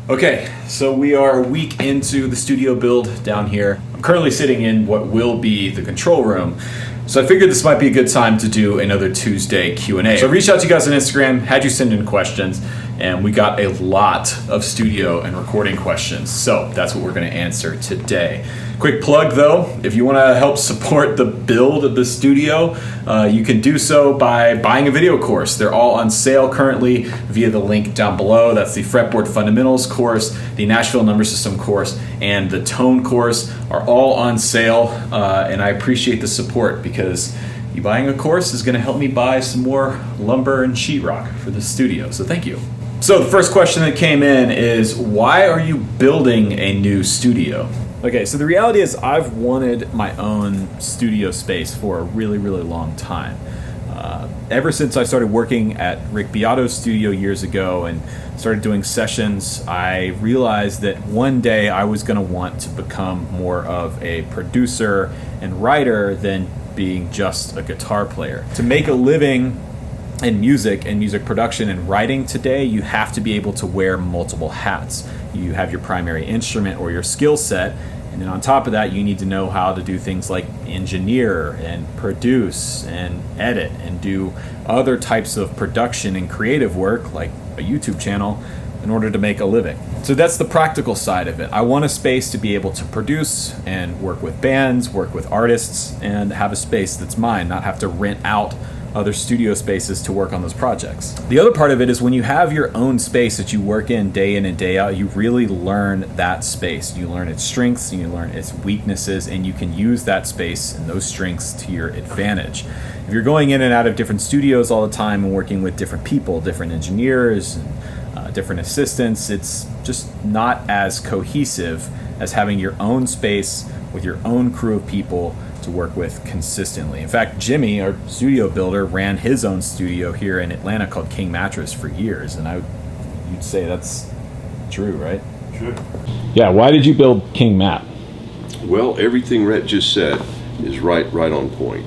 Okay, so we are a week into the studio build down here. I'm currently sitting in what will be the control room. So I figured this might be a good time to do another Tuesday Q&A. So I reached out to you guys on Instagram, had you send in questions, and we got a lot of studio and recording questions. So that's what we're going to answer today. Quick plug though, if you want to help support the build of the studio, you can do so by buying a video course. They're all on sale currently via the link down below. That's the Fretboard Fundamentals course, the Nashville Number System course, and the Tone course are all on sale. And I appreciate the support because you buying a course is going to help me buy some more lumber and sheetrock for the studio. So thank you. So the first question that came in is, why are you building a new studio? Okay, so the reality is I've wanted my own studio space for a really, really long time. Ever since I started working at Rick Beato's studio years ago and started doing sessions, I realized that one day I was going to want to become more of a producer and writer than being just a guitar player. To make a living in music and music production and writing today, you have to be able to wear multiple hats. You have your primary instrument or your skill set, and then on top of that, you need to know how to do things like engineer and produce and edit and do other types of production and creative work like a YouTube channel in order to make a living. So that's the practical side of it. I want a space to be able to produce and work with bands, work with artists, and have a space that's mine, not have to rent out other studio spaces to work on those projects. The other part of it is when you have your own space that you work in and day out, you really learn that space. You learn its strengths and you learn its weaknesses, and you can use that space and those strengths to your advantage. If you're going in and out of different studios all the time and working with different people, different engineers, and different assistants, it's just not as cohesive as having your own space with your own crew of people to work with consistently. In fact, Jimmy, our studio builder, ran his own studio here in Atlanta called King Mattress for years, and you'd say that's true, right? True. Yeah, why did you build King Mat? Well, everything Rhett just said is right on point.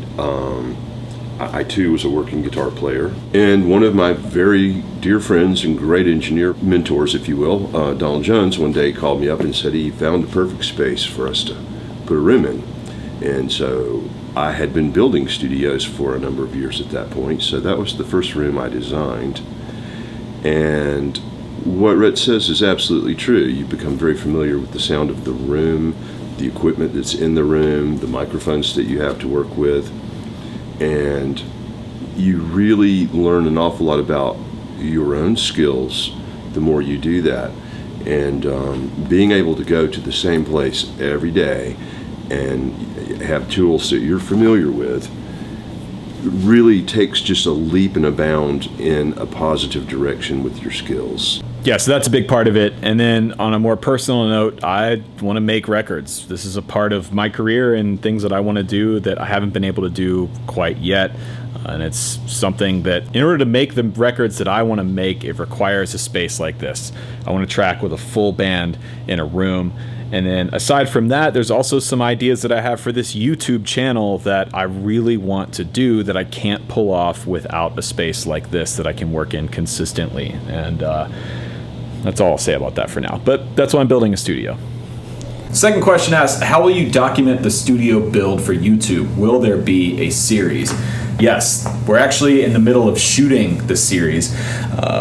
I too was a working guitar player, and one of my very dear friends and great engineer mentors, if you will, Donald Jones, one day called me up and said he found the perfect space for us to put a room in. And so I had been building studios for a number of years at that point, so that was the first room I designed. And what Rhett says is absolutely true. You become very familiar with the sound of the room, the equipment that's in the room, the microphones that you have to work with, and you really learn an awful lot about your own skills the more you do that. And being able to go to the same place every day and have tools that you're familiar with really takes just a leap and a bound in a positive direction with your skills. Yeah, so that's a big part of it. And then on a more personal note, I want to make records. This is a part of my career and things that I want to do that I haven't been able to do quite yet. And it's something that in order to make the records that I want to make, it requires a space like this. I want to track with a full band in a room. And then aside from that, there's also some ideas that I have for this YouTube channel that I really want to do that I can't pull off without a space like this that I can work in consistently. And that's all I'll say about that for now. But that's why I'm building a studio. Second question asks, how will you document the studio build for YouTube? Will there be a series? Yes, we're actually in the middle of shooting the series.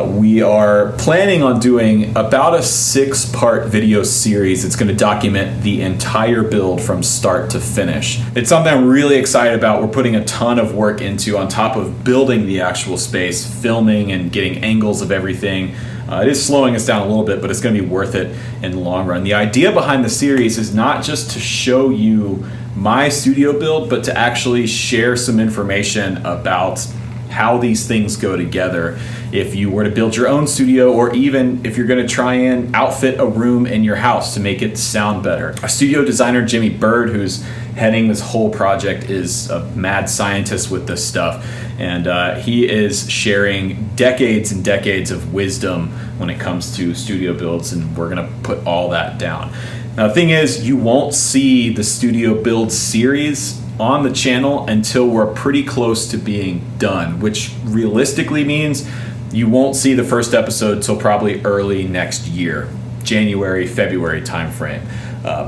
We are planning on doing about a 6-part video series. It's going to document the entire build from start to finish. It's something I'm really excited about. We're putting a ton of work into on top of building the actual space, filming and getting angles of everything. It is slowing us down a little bit, but it's going to be worth it in the long run. The idea behind the series is not just to show you my studio build, but to actually share some information about how these things go together. If you were to build your own studio, or even if you're going to try and outfit a room in your house to make it sound better. Our studio designer, Jimmy Byrd, who's heading this whole project, is a mad scientist with this stuff. And he is sharing decades and decades of wisdom when it comes to studio builds, and we're going to put all that down. Now, the thing is, you won't see the studio build series on the channel until we're pretty close to being done, which realistically means you won't see the first episode till probably early next year. January, February timeframe.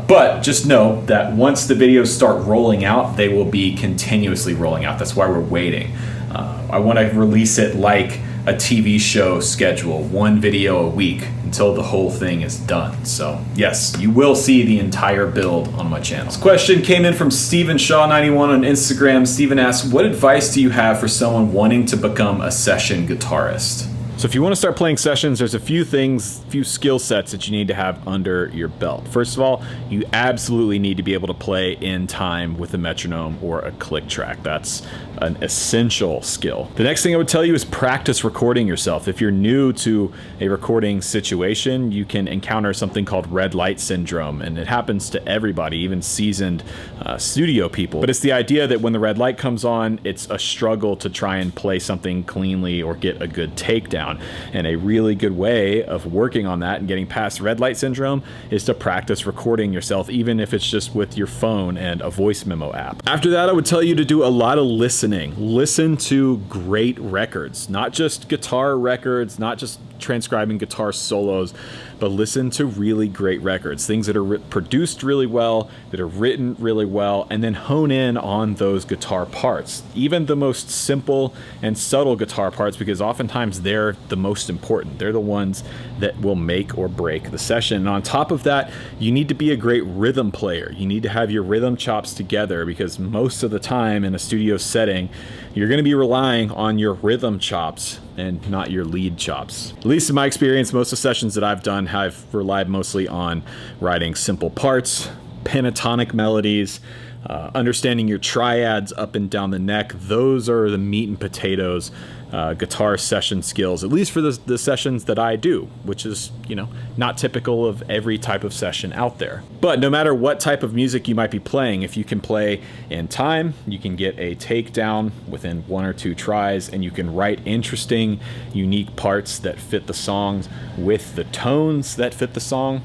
But just know that once the videos start rolling out, they will be continuously rolling out. That's why we're waiting. I want to release it like a TV show schedule, 1 video a week until the whole thing is done. So yes, you will see the entire build on my channel. This question came in from Stephen Shaw 91 on Instagram. Stephen asks, what advice do you have for someone wanting to become a session guitarist? So if you want to start playing sessions, there's a few skill sets that you need to have under your belt. First of all, you absolutely need to be able to play in time with a metronome or a click track. That's an essential skill. The next thing I would tell you is practice recording yourself. If you're new to a recording situation, you can encounter something called red light syndrome, and it happens to everybody, even seasoned studio people. But it's the idea that when the red light comes on, it's a struggle to try and play something cleanly or get a good takedown. And a really good way of working on that and getting past red light syndrome is to practice recording yourself, even if it's just with your phone and a voice memo app. After that, I would tell you to do a lot of listening. Listen to great records, not just guitar records, not just transcribing guitar solos, but listen to really great records, things that are produced really well, that are written really well, and then hone in on those guitar parts, even the most simple and subtle guitar parts, because oftentimes they're the most important. They're the ones that will make or break the session. And on top of that, you need to be a great rhythm player. You need to have your rhythm chops together, because most of the time in a studio setting, you're going to be relying on your rhythm chops and not your lead chops. At least in my experience, most of the sessions that I've done have relied mostly on writing simple parts, pentatonic melodies, understanding your triads up and down the neck. Those are the meat and potatoes guitar session skills, at least for the sessions that I do, which is, not typical of every type of session out there. But no matter what type of music you might be playing, if you can play in time, you can get a takedown within 1 or 2 tries, and you can write interesting, unique parts that fit the songs with the tones that fit the song,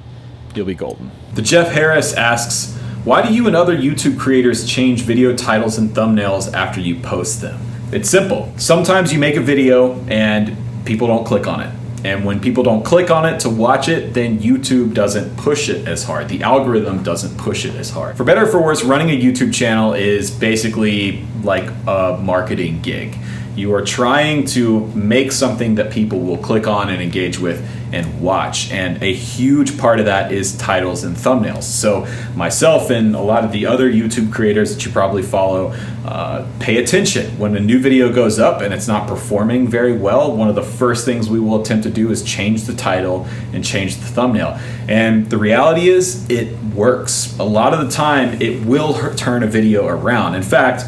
you'll be golden. The Jeff Harris asks, why do you and other YouTube creators change video titles and thumbnails after you post them? It's simple. Sometimes you make a video and people don't click on it. And when people don't click on it to watch it, then YouTube doesn't push it as hard. The algorithm doesn't push it as hard. For better or for worse, running a YouTube channel is basically like a marketing gig. You are trying to make something that people will click on and engage with and watch. And a huge part of that is titles and thumbnails. So myself and a lot of the other YouTube creators that you probably follow pay attention. When a new video goes up and it's not performing very well, one of the first things we will attempt to do is change the title and change the thumbnail. And the reality is it works. A lot of the time it will turn a video around. In fact,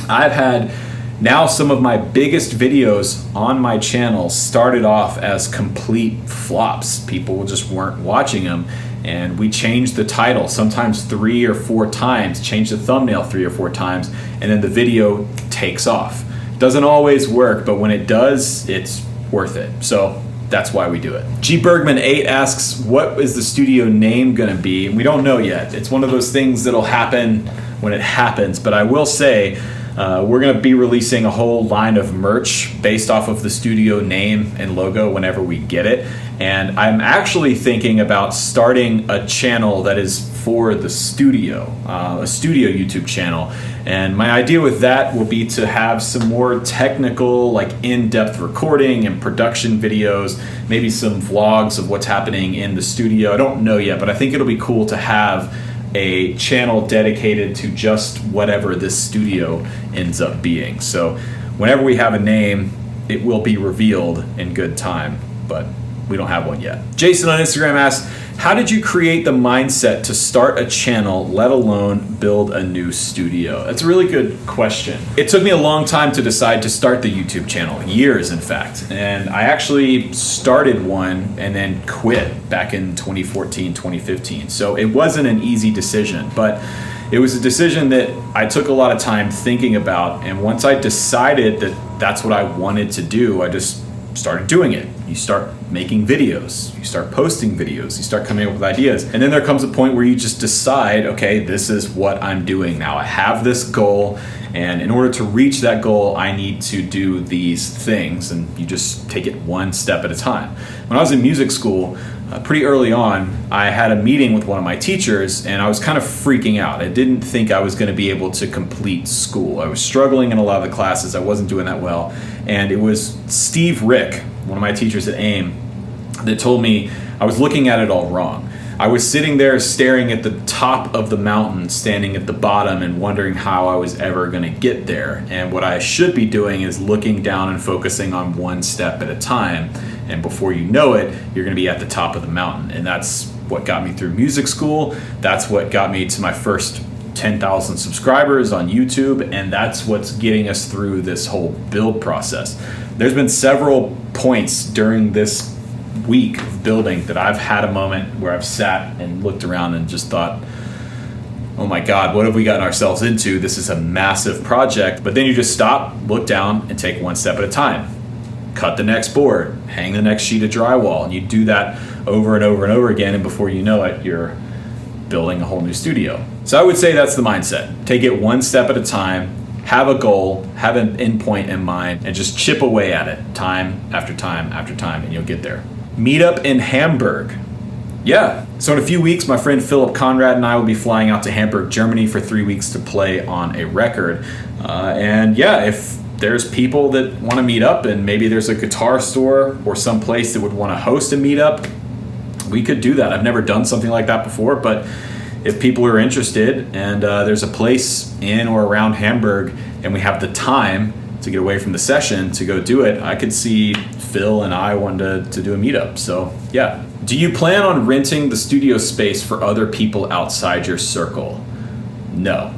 I've had now some of my biggest videos on my channel started off as complete flops. People just weren't watching them, and we changed the title sometimes 3 or 4 times, changed the thumbnail 3 or 4 times, and then the video takes off. Doesn't always work, but when it does, it's worth it. So that's why we do it. G Bergman 8 asks, what is the studio name gonna be? And we don't know yet. It's one of those things that'll happen when it happens, but I will say, we're going to be releasing a whole line of merch based off of the studio name and logo whenever we get it. And I'm actually thinking about starting a channel that is for the studio, a studio YouTube channel. And my idea with that will be to have some more technical, like in-depth recording and production videos, maybe some vlogs of what's happening in the studio. I don't know yet, but I think it'll be cool to have a channel dedicated to just whatever this studio ends up being. So whenever we have a name, it will be revealed in good time, but we don't have one yet. Jason on Instagram asks, how did you create the mindset to start a channel, let alone build a new studio? That's a really good question. It took me a long time to decide to start the YouTube channel, years in fact. And I actually started one and then quit back in 2014, 2015. So it wasn't an easy decision, but it was a decision that I took a lot of time thinking about. And once I decided that that's what I wanted to do, I just started doing it. You start making videos, you start posting videos, you start coming up with ideas. And then there comes a point where you just decide, okay, this is what I'm doing now. I have this goal And in order to reach that goal, I need to do these things, and you just take it one step at a time. When I was in music school, pretty early on, I had a meeting with one of my teachers, and I was kind of freaking out. I didn't think I was going to be able to complete school. I was struggling in a lot of the classes. I wasn't doing that well. And it was Steve Rick, one of my teachers at AIM, that told me I was looking at it all wrong. I was sitting there staring at the top of the mountain, standing at the bottom, and wondering how I was ever going to get there. And what I should be doing is looking down and focusing on one step at a time. And before you know it, you're going to be at the top of the mountain. And that's what got me through music school. That's what got me to my first 10,000 subscribers on YouTube. And that's what's getting us through this whole build process. There's been several points during this week of building that I've had a moment where I've sat and looked around and just thought, oh my God, what have we gotten ourselves into? This is a massive project. But then you just stop, look down, and take one step at a time. Cut the next board, hang the next sheet of drywall, and you do that over and over and over again, and before you know it, you're building a whole new studio. So I would say that's the mindset. Take it one step at a time, have a goal, have an endpoint in mind, and just chip away at it time after time after time, and you'll get there. Meetup in Hamburg. Yeah, so in a few weeks, my friend Philip Conrad and I will be flying out to Hamburg, Germany for 3 weeks to play on a record. And yeah, if there's people that want to meet up, and maybe there's a guitar store or some place that would want to host a meetup, we could do that. I've never done something like that before, but if people are interested and there's a place in or around Hamburg and we have the time to get away from the session to go do it, I could see Phil and I wanted to do a meetup. So yeah. Do you plan on renting the studio space for other people outside your circle? No.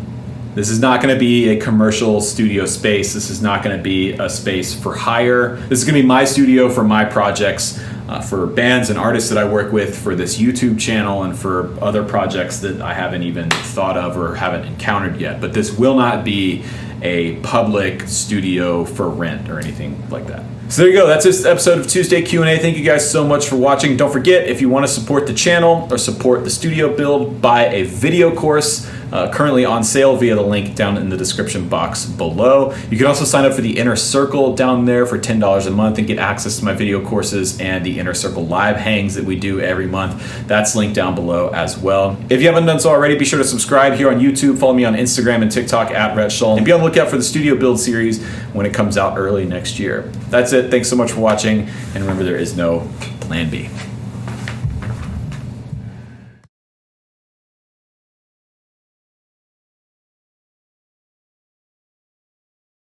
This is not going to be a commercial studio space. This is not going to be a space for hire. This is going to be my studio for my projects, for bands and artists that I work with, for this YouTube channel, and for other projects that I haven't even thought of or haven't encountered yet. But this will not be a public studio for rent or anything like that. So there you go. That's this episode of Tuesday Q&A. Thank you guys so much for watching. Don't forget, if you want to support the channel or support the studio build, buy a video course currently on sale via the link down in the description box below. You can also sign up for the Inner Circle down there for $10 a month and get access to my video courses and the Inner Circle live hangs that we do every month. That's linked down below as well. If you haven't done so already, be sure to subscribe here on YouTube. Follow me on Instagram and TikTok at Rhett Shull. And be on the lookout for the studio build series when it comes out early next year. That's it. Thanks so much for watching. And remember, there is no plan B.